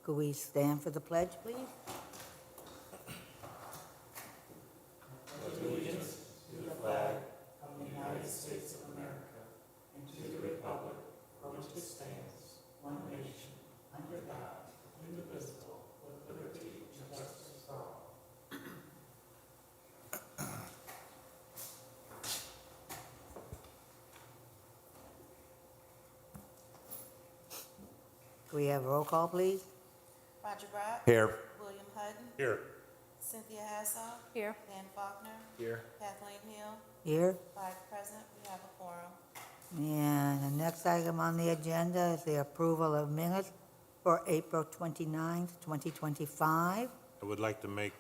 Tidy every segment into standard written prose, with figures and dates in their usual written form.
Could we stand for the pledge, please? Could we have a roll call, please? Roger Brock. Here. William Hutton. Here. Cynthia Hassoff. Here. Dan Faulkner. Here. Kathleen Hill. Here. 5 present. We have a quorum. And the next item on the agenda is the approval of minutes for April 29th, 2025. I would like to make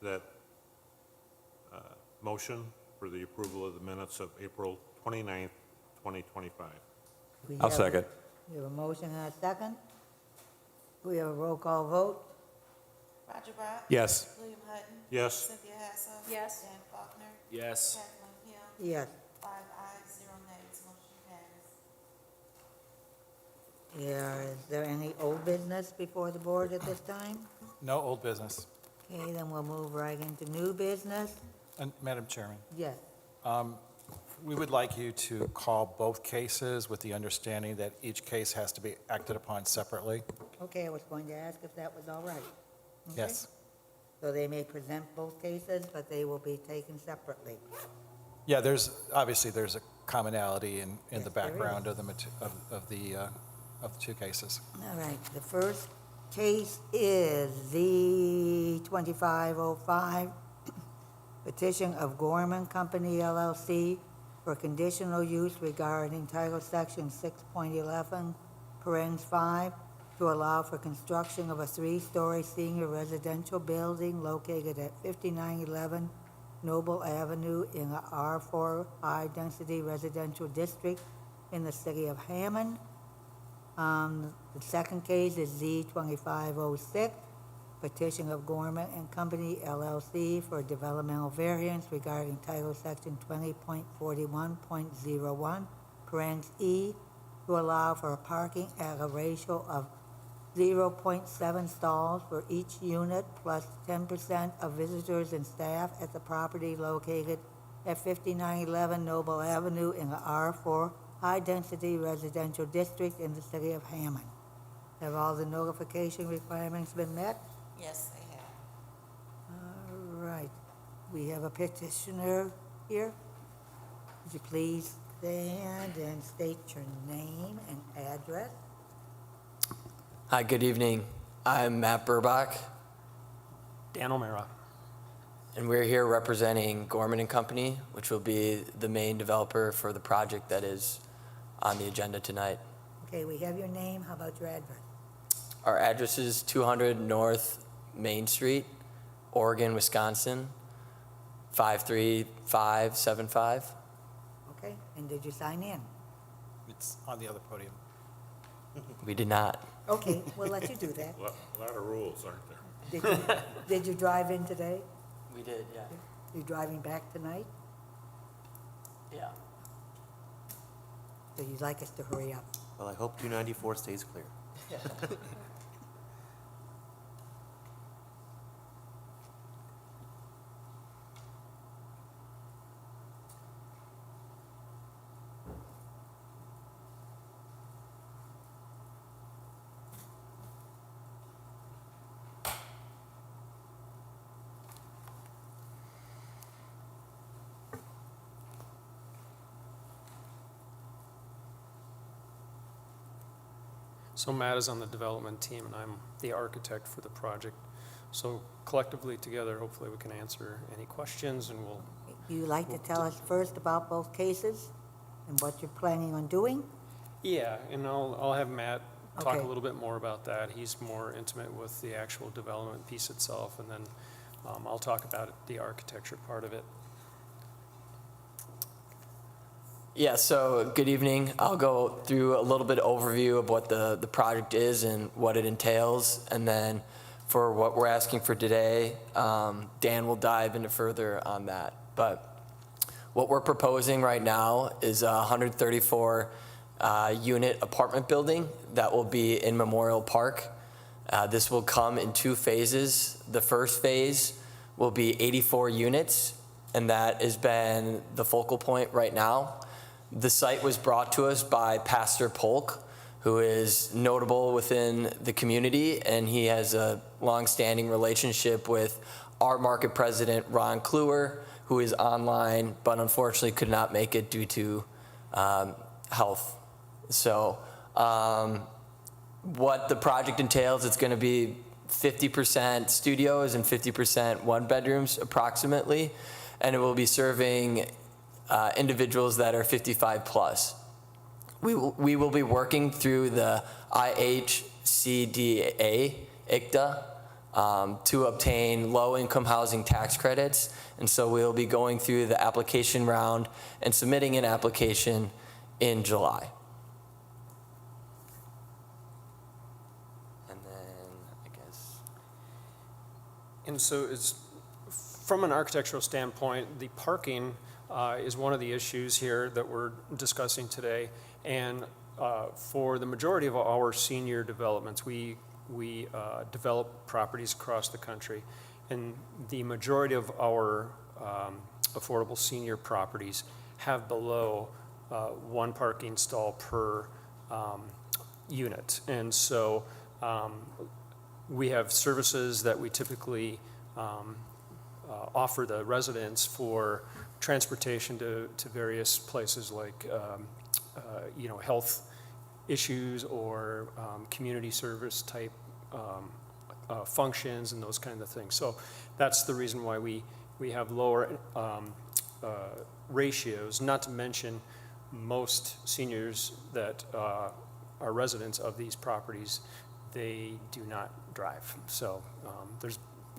that motion for the approval of the minutes of April 29th, 2025. We I'll have- second. We have a motion and a second. We have a roll call vote. Roger Brock. Yes. William Hutton. Yes. Cynthia Hassoff. Yes. Dan Faulkner. Yes. Kathleen Hill. Yes. 5 ayes, 0 nays. Motion passes. Yeah, is there any old business before the board at this time? No old business. Okay, then we'll move right into new business. And Madam Chairman, Yes. we would like you to call both cases with the understanding that each case has to be acted upon separately. Okay, I was going to ask if that was all right. Okay. Yes. So they may present both cases, but they will be taken separately. Yeah, obviously there's a commonality in Yes, the there background is. of the two cases. All right, the first case is the 2505 petition of Gorman Company LLC for conditional use regarding Title Section 6.11, parens 5, to allow for construction of a 3-story senior residential building located at 5911 Noble Avenue in the R4 high-density residential district in the city of Hammond. The second case is Z2506, petition of Gorman and Company LLC for developmental variance regarding Title Section 20.41.01, parens E, to allow for parking at a ratio of 0.7 stalls for each unit plus 10% of visitors and staff at the property located at 5911 Noble Avenue in the R4 high-density residential district in the city of Hammond. Have all the notification requirements been met? Yes, they have. All right. We have a petitioner here. Would you please stand and state your name and address? Hi, good evening. I'm Matt Burbach, Dan O'Mara. and we're here representing Gorman and Company, which will be the main developer for the project that is on the agenda tonight. Okay, we have your name. How about your address? Our address is 200 North Main Street, Oregon, Wisconsin, 53575. Okay, and did you sign in? It's on the other podium. We did not. Okay, we'll let you do that. A lot of rules, aren't there? Did you drive in today? We did, yeah. You driving back tonight? Yeah. So you'd like us to hurry up? Well, I hope 294 stays clear. So Matt is on the development team, and I'm the architect for the project. So collectively together, hopefully we can answer any questions, and we'll, You like to tell us first about both cases and what you're planning on doing? yeah, and I'll have Matt talk Okay. a little bit more about that. He's more intimate with the actual development piece itself, and then I'll talk about the architecture part of it. Yeah, so good evening. I'll go through a little bit of overview of what the project is and what it entails. And then for what we're asking for today, Dan will dive into further on that. But what we're proposing right now is a 134 unit apartment building that will be in Memorial Park. This will come in 2 phases. The first phase will be 84 units, and that has been the focal point right now. The site was brought to us by Pastor Polk, who is notable within the community, and he has a long-standing relationship with our market president, Ron Kluwer, who is online, but unfortunately could not make it due to health. So what the project entails, it's going to be 50% studios and 50% one-bedrooms approximately, and it will be serving individuals that are 55 plus. We will be working through the IHCDA, ICTA, to obtain low-income housing tax credits. And so we'll be going through the application round and submitting an application in July. And then, I guess. And so it's, from an architectural standpoint, the parking is one of the issues here that we're discussing today. And for the majority of our senior developments, we develop properties across the country. And the majority of our affordable senior properties have below 1 parking stall per unit. And so we have services that we typically offer the residents for transportation to various places like health issues or community service type functions and those kind of things. So that's the reason why we have lower ratios, not to mention most seniors that are residents of these properties, they do not drive. So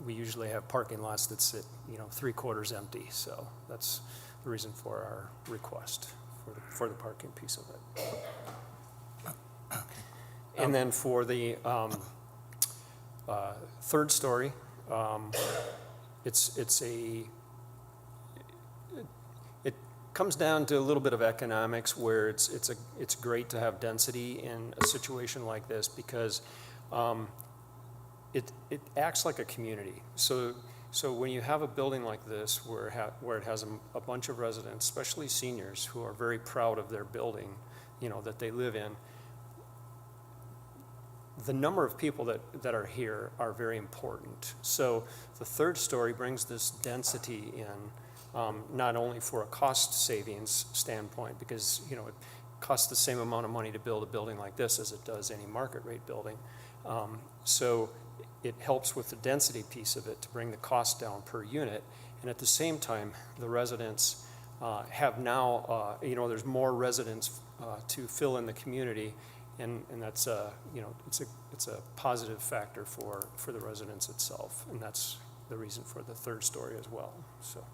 we usually have parking lots that sit 3/4 empty. So that's the reason for our request for the parking piece of it. And then for the third story, it comes down to a little bit of economics where it's great to have density in a situation like this because it acts like a community. So when you have a building like this where it has a bunch of residents, especially seniors who are very proud of their building, that they live in, the number of people that are here are very important. So the third story brings this density in, not only for a cost savings standpoint, because it costs the same amount of money to build a building like this as it does any market rate building. So it helps with the density piece of it to bring the cost down per unit. And at the same time, the residents have now, there's more residents to fill in the community. And that's it's a positive factor for the residents itself, and that's the reason for the third story as well. So,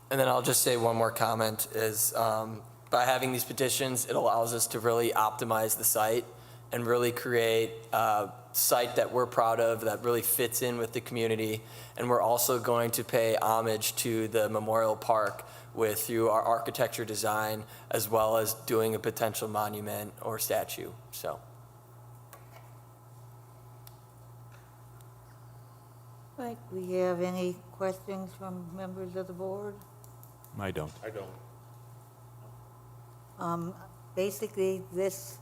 And then I'll just say one more comment is by having these petitions, it allows us to really optimize the site and really create a site that we're proud of that really fits in with the community. And we're also going to pay homage to the Memorial Park through our architecture design, as well as doing a potential monument or statue. So. Right, we have any questions from members of the board? I don't. Basically, this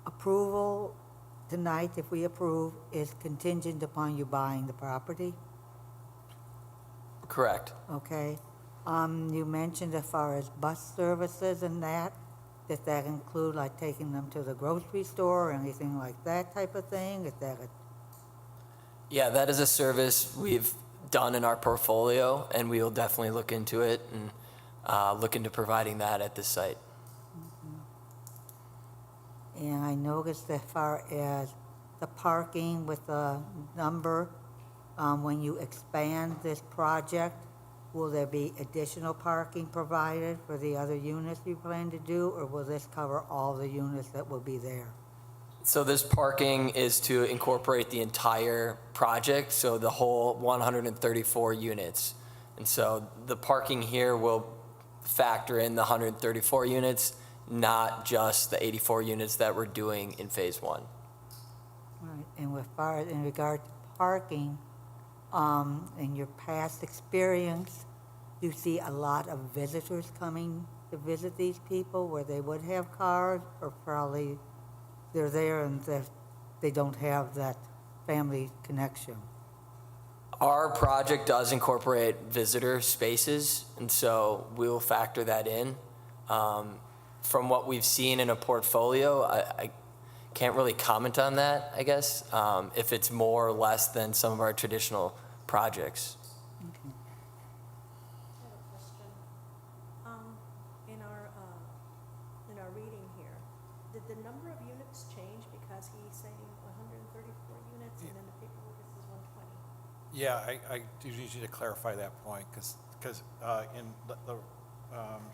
approval tonight, if we approve, is contingent upon you buying the property, Correct. okay? You mentioned as far as bus services and that, does that include like taking them to the grocery store or anything like that type of thing? Is that Yeah, that is a service we've done in our portfolio, and we will definitely look into it and look into providing that at this site. And I noticed as far as the parking with the number, when you expand this project, will there be additional parking provided for the other units you plan to do, or will this cover all the units that will be there? So this parking is to incorporate the entire project, so the whole 134 units. And so the parking here will factor in the 134 units, not just the 84 units that we're doing in phase one. Right, and in regard to parking, in your past experience, you see a lot of visitors coming to visit these people where they would have cars, or probably they're there and they don't have that family connection? Our project does incorporate visitor spaces, and so we will factor that in. From what we've seen in a portfolio, I can't really comment on that, I guess, if it's more or less than some of our traditional projects. I have a question. In our reading here, did the number of units change because he's saying 134 units and then the paperwork says 120? Yeah, I do need you to clarify that point, because in the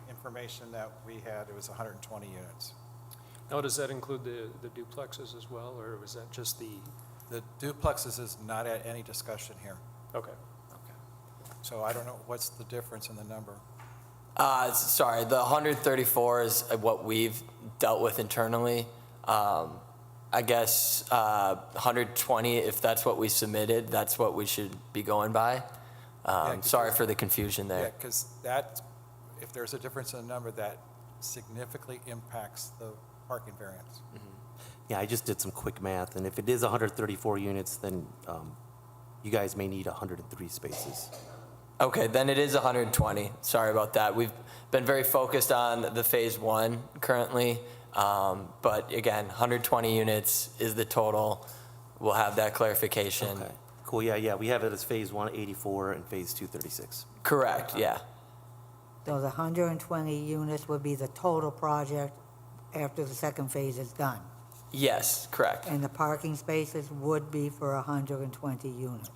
information that we had, it was 120 units. Now, does that include the duplexes as well, or was that just the, The duplexes is not at any discussion here. okay. So I don't know, what's the difference in the number? Sorry, the 134 is what we've dealt with internally. I guess 120, if that's what we submitted, that's what we should be going by. Sorry for the confusion Yeah, there. because that, if there's a difference in the number, that significantly impacts the parking variance. Yeah, I just did some quick math, and if it is 134 units, then you guys may need 103 spaces. Okay, then it is 120. Sorry about that. We've been very focused on the phase one currently, but again, 120 units is the total. We'll have that clarification. Okay, cool, yeah, we have it as phase 1, 84, and phase 2, 36. Correct, yeah. So the 120 units would be the total project after the second phase is done, Yes, correct, and the parking spaces would be for 120 units.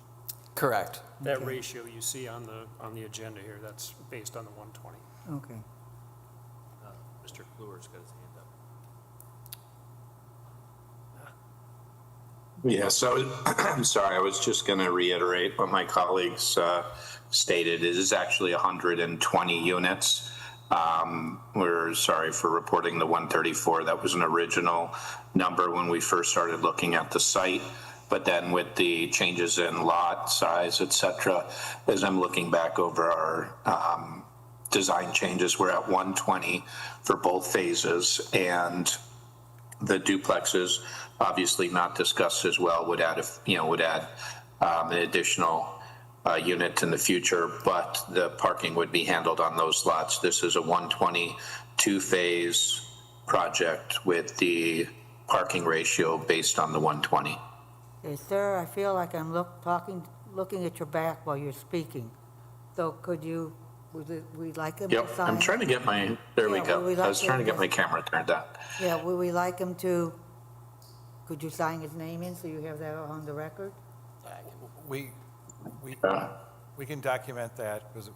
correct. That Okay. ratio you see on the agenda here, that's based on the 120. Okay. Mr. Kluwer's got his hand up. Yeah, so I'm sorry, I was just going to reiterate what my colleagues stated. It is actually 120 units. We're sorry for reporting the 134. That was an original number when we first started looking at the site. But then with the changes in lot size, et cetera, as I'm looking back over our design changes, we're at 120 for both phases. And the duplexes, obviously not discussed as well, would add an additional unit in the future, but the parking would be handled on those lots. This is a 120 two-phase project with the parking ratio based on the 120. Okay, sir, I feel like I'm looking at your back while you're speaking. So could you, we'd like him to Yep, sign? I'm trying to get there we Yeah, go. well, we'd I like was to- trying to get my camera turned on. Yeah, would we like him to, could you sign his name in so you have that on the record? We Uh, we can document that, because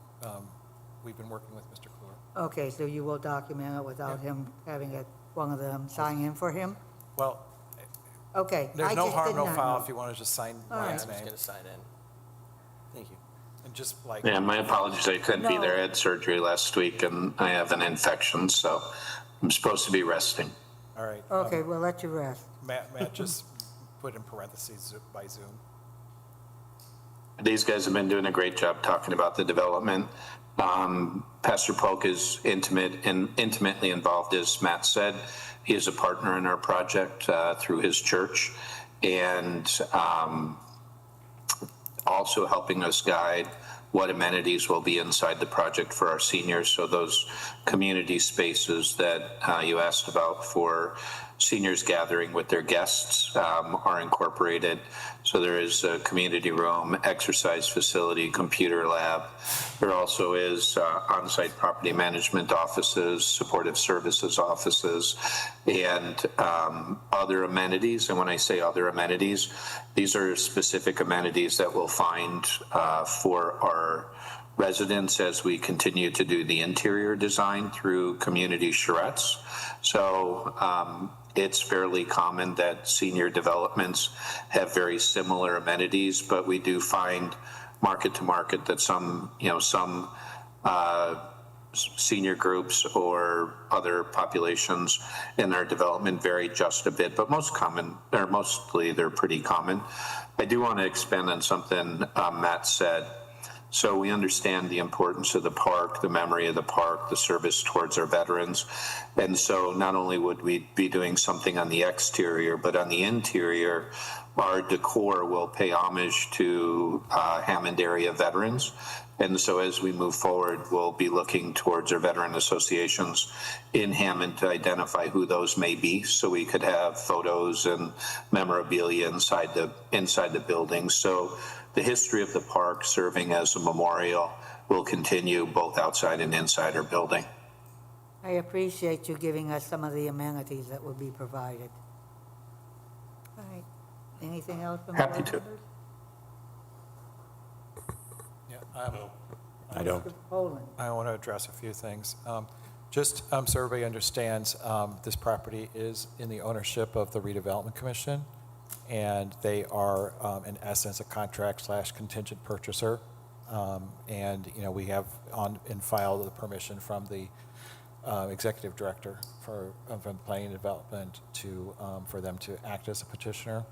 we've been working with Mr. Kluwer. Okay, so you will document it without him having one of them sign in for him? Well, Okay. there's I no just harm, did no not foul know. if you want to just sign All Ryan's I'm just name. gonna sign in. Thank you. And just like, Yeah, my apologies, I couldn't be No. there. I had surgery last week and I have an infection, so I'm supposed to be resting. all right. Okay, we'll let you rest. Matt just put in parentheses by Zoom. These guys have been doing a great job talking about the development. Pastor Polk is intimately involved, as Matt said. He is a partner in our project through his church, and also helping us guide what amenities will be inside the project for our seniors. So those community spaces that you asked about for seniors gathering with their guests are incorporated. So there is a community room, exercise facility, computer lab. There also is on-site property management offices, supportive services offices, and other amenities. And when I say other amenities, these are specific amenities that we'll find for our residents as we continue to do the interior design through community charrettes. So it's fairly common that senior developments have very similar amenities, but we do find market to market that some senior groups or other populations in their development vary just a bit, but mostly they're pretty common. I do want to expand on something Matt said. So we understand the importance of the park, the memory of the park, the service towards our veterans. And so not only would we be doing something on the exterior, but on the interior, our decor will pay homage to Hammond area veterans. And so as we move forward, we'll be looking towards our veteran associations in Hammond to identify who those may be, so we could have photos and memorabilia inside the building. So the history of the park serving as a memorial will continue both outside and inside our building. I appreciate you giving us some of the amenities that will be provided. All right. Anything else from the Happy board to. members? Yeah, I don't. Mr. Poland. I want to address a few things. Just so everybody understands, this property is in the ownership of the Redevelopment Commission, and they are, in essence, a contract/contingent purchaser. And, you know, we have in file the permission from the executive director from planning and development for them to act as a petitioner.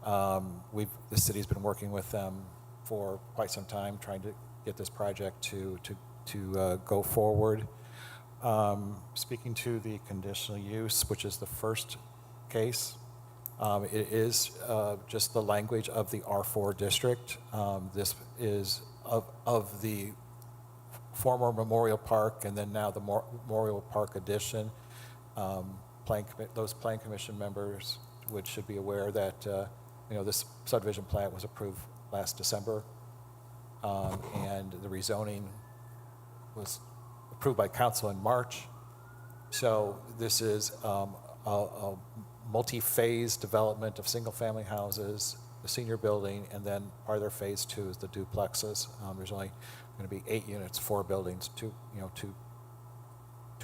The city's been working with them for quite some time, trying to get this project to go forward. Speaking to the conditional use, which is the first case, it is just the language of the R4 district. This is of the former Memorial Park and then now the Memorial Park addition. Those Plan Commission members should be aware that this subdivision plan was approved last December, and the rezoning was approved by council in March. So this is a multi-phase development of single-family houses, the senior building, and then part of their phase 2 is the duplexes. There's only going to be 8 units, 4 buildings, 2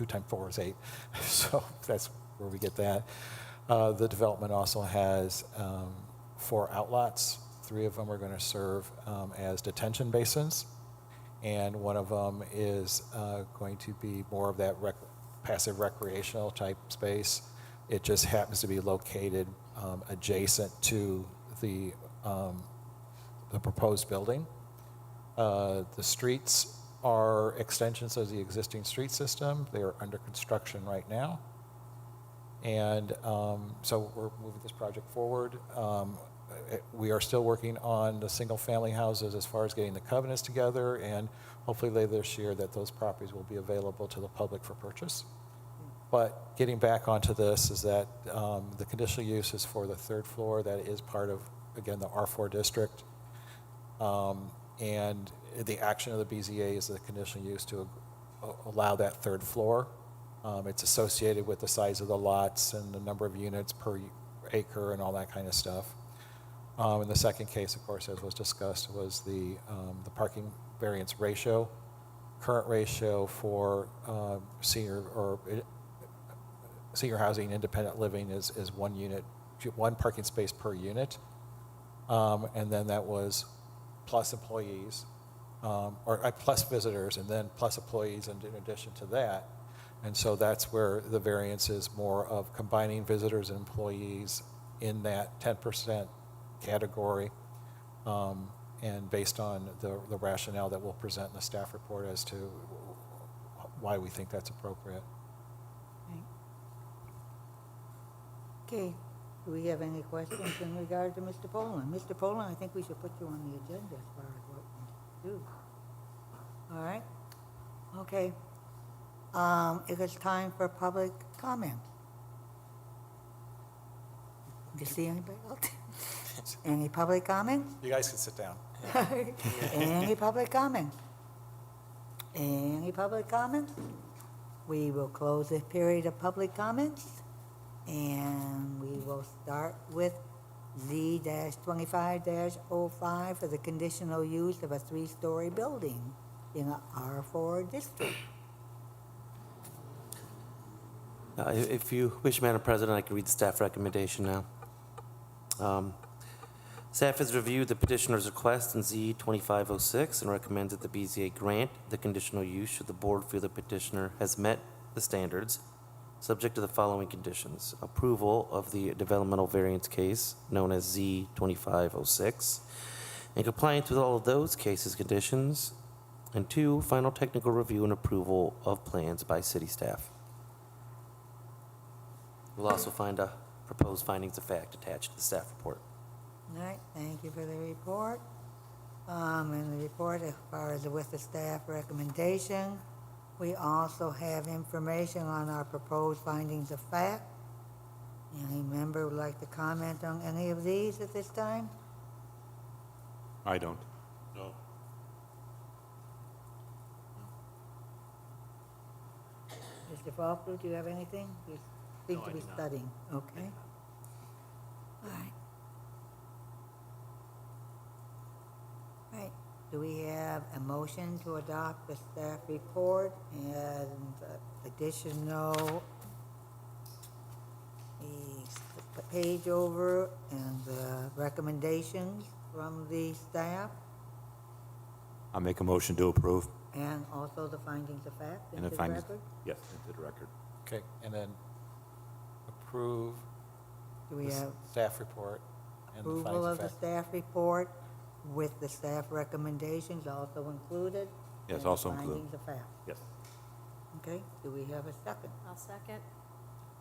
times 4 is 8. So that's where we get that. The development also has 4 outlots. 3 of them are going to serve as detention basins, and one of them is going to be more of that passive recreational type space. It just happens to be located adjacent to the proposed building. The streets are extensions of the existing street system. They are under construction right now. And so we're moving this project forward. We are still working on the single-family houses as far as getting the covenants together, and hopefully later this year that those properties will be available to the public for purchase. But getting back onto this is that the conditional use is for the 3rd floor. That is part of, again, the R4 district. And the action of the BZA is the conditional use to allow that 3rd floor. It's associated with the size of the lots and the number of units per acre and all that kind of stuff. And the second case, of course, as was discussed, was the parking variance ratio. Current ratio for senior housing, independent living is 1 parking space per unit. And then that was plus employees, or plus visitors, and then plus employees in addition to that. And so that's where the variance is more of combining visitors and employees in that 10% category, and based on the rationale that we'll present in the staff report as to why we think that's appropriate. Okay, do we have any questions in regard to Mr. Poland? Mr. Poland, I think we should put you on the agenda as far as what we do. All right? Okay. It is time for public comment. Do you see anybody else? Any public comments? You guys can sit down. Any public comments? Any public comments? We will close the period of public comments, and we will start with Z-25-05 for the conditional use of a 3-story building in a R4 district. If you wish, Madam President, I can read the staff recommendation now. Staff has reviewed the petitioner's request in Z 2506 and recommends that the BZA grant the conditional use should the board feel the petitioner has met the standards, subject to the following conditions: approval of the developmental variance case known as Z 2506, and compliance with all of those cases conditions, and 2, final technical review and approval of plans by city staff. You'll also find a proposed findings of fact attached to the staff report. All right, thank you for the report. In the report, as far as with the staff recommendation, we also have information on our proposed findings of fact. Any member would like to comment on any of these at this time? I don't. No. Mr. Faulkner, do you have anything? You seem to be studying. Okay. All right. All right, do we have a motion to adopt the staff report and additional, the page over and the recommendations from the staff, I'll make a motion to approve. and also the findings of fact And into the the findings- record? Yes, into the record. Okay, and then approve Do we the have staff report and the approval findings of of the fact. staff report with the staff recommendations also included? Yes, and the also included. Findings of fact. Yes. Okay, do we have a second? I'll second.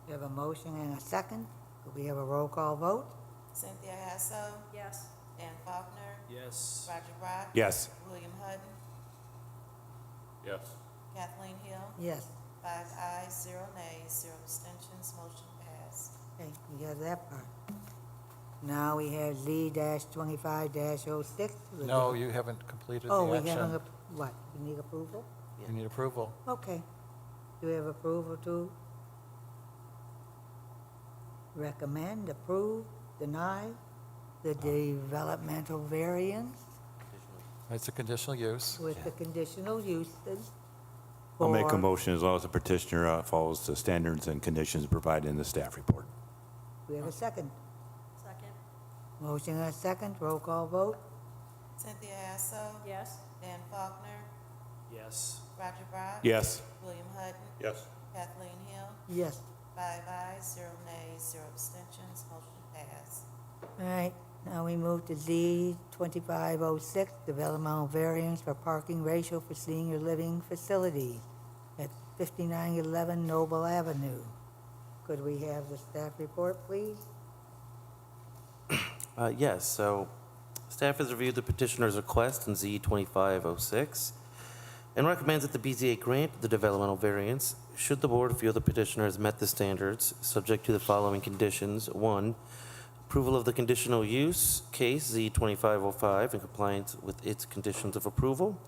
We have a motion and a second. Could we have a roll call vote? Cynthia Hasso, Yes. Dan Faulkner, Yes. Roger Brock. Yes. William Hutton, Yes. Kathleen Hill, Yes. 5 ayes, 0 nays, 0 abstentions, motion passed. Okay, we have that part. Now we have Z-25-06. No, you haven't completed the Oh, action. we haven't, what, we need approval? You need approval. Okay. Do we have approval to recommend, approve, deny the developmental variance It's a conditional use. with the conditional uses? I'll make a for- motion as long as the petitioner follows the standards and conditions provided in the staff report. Do we have a second? Second. Motion and a second, roll call vote? Cynthia Hasso, Yes. Dan Faulkner, Yes. Roger Brock. Yes. William Hutton, Yes. Kathleen Hill, Yes. 5 ayes, 0 nays, 0 abstentions, motion passed. All right, now we move to Z-2506, developmental variance for parking ratio for senior living facilities at 5911 Noble Avenue. Could we have the staff report, please? Yes, so staff has reviewed the petitioner's request in Z 2506 and recommends that the BZA grant the developmental variance should the board feel the petitioner has met the standards, subject to the following conditions. 1, approval of the conditional use case Z 2505 in compliance with its conditions of approval.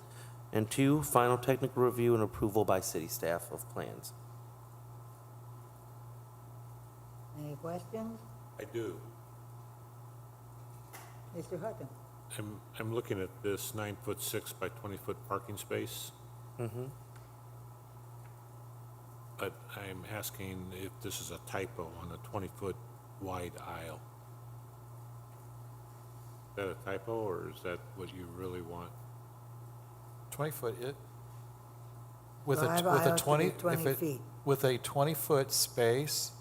And 2, final technical review and approval by city staff of plans. Any questions? I do. Mr. Hutton? I'm looking at this 9'6" by 20-foot parking space, but I'm asking if this is a typo on a 20-foot wide aisle. Is that a typo, or is that what you really want? 20-foot, with Drive a aisle to 20, be 20 if it, feet. with a 20-foot space,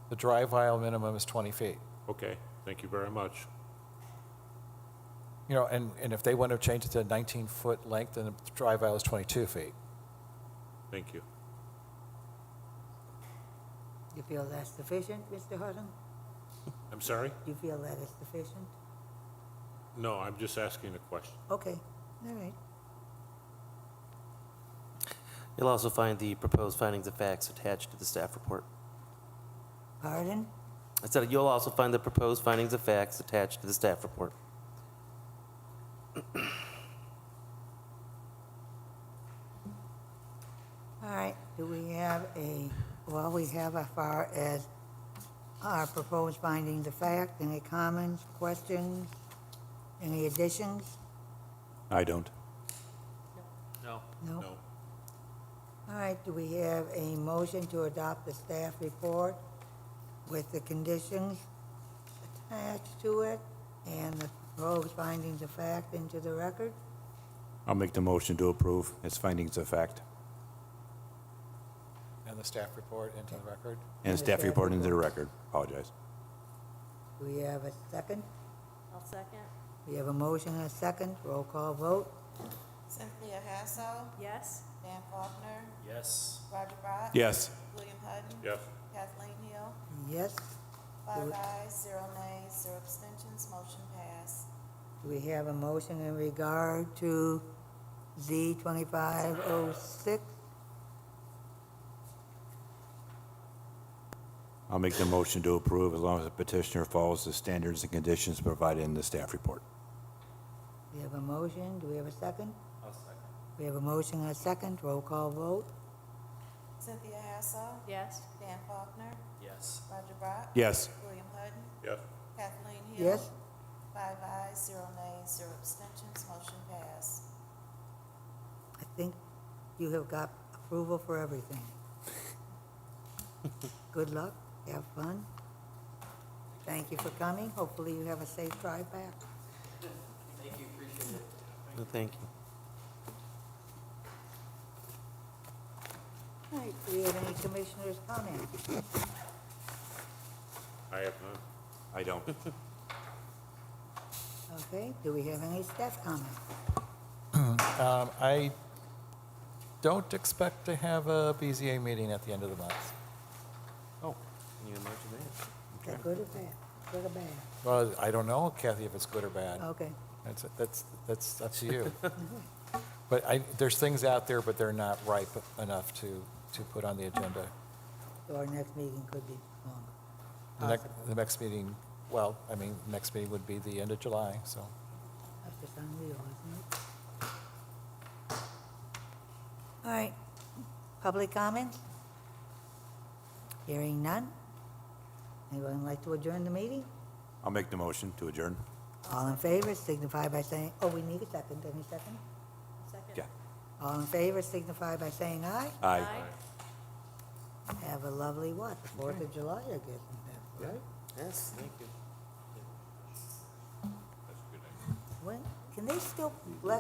the drive aisle minimum is 20 feet. Okay, thank you very much. You know, and if they want to change it to a 19-foot length, then the drive aisle is 22 feet. Thank you. You feel that's sufficient, Mr. Hutton? I'm sorry? You feel that is sufficient? No, I'm just asking a question. Okay, all right. You'll also find the proposed findings of facts attached to the staff report. Pardon? I said you'll also find the proposed findings of facts attached to the staff report. All right, do we have well, we have as far as our proposed findings of fact, any comments, questions, any additions? I don't. No. No? No. All right, do we have a motion to adopt the staff report with the conditions attached to it and the Rogue's findings of fact into the record. I'll make the motion to approve its findings of fact And the staff report into the record? and staff report into the record. Apologize. Do we have a second? I'll second. We have a motion and a second. Roll call vote. Cynthia Hassel, Yes? Dan Faulkner, Yes. Roger Brock. Yes. William Hutton. Yes. Kathleen Hill, Yes. 5 ayes, 0 nays, 0 abstentions, motion passed. Do we have a motion in regard to Z 2506? I'll make the motion to approve as long as the petitioner follows the standards and conditions provided in the staff report. We have a motion. Do we have a second? I'll second. We have a motion and a second. Roll call vote. Cynthia Hassel, Yes? Dan Faulkner, Yes. Roger Brock. Yes. William Hutton, Yes. Kathleen Hill. Yes. 5 ayes, 0 nays, 0 abstentions, motion passed. I think you have got approval for everything. Good luck. Have fun. Thank you for coming. Hopefully you have a safe drive back. Thank you, appreciate it. No, thank you. All right, do we have any commissioners' comments? I have none. I don't. Okay, do we have any staff comments? I don't expect to have a BZA meeting at the end of the month. Oh, can you imagine that? Is that good or bad? Good or bad? Well, I don't know, Kathy, if it's good or bad. Okay. That's up to you. But there's things out there, but they're not ripe enough to put on the agenda. So our next meeting could be longer. The next meeting, well, I mean, next meeting would be the end of July, so. That's just unreal, isn't it? All right, public comments? Hearing none? Anyone like to adjourn the meeting? I'll make the motion to adjourn. All in favor signify by saying, oh, we need a second. Any second? Second. Yeah. All in favor signify by saying aye. Aye. Have a lovely what? 4th of July, I guess, right? Yes, thank you. When, can they still let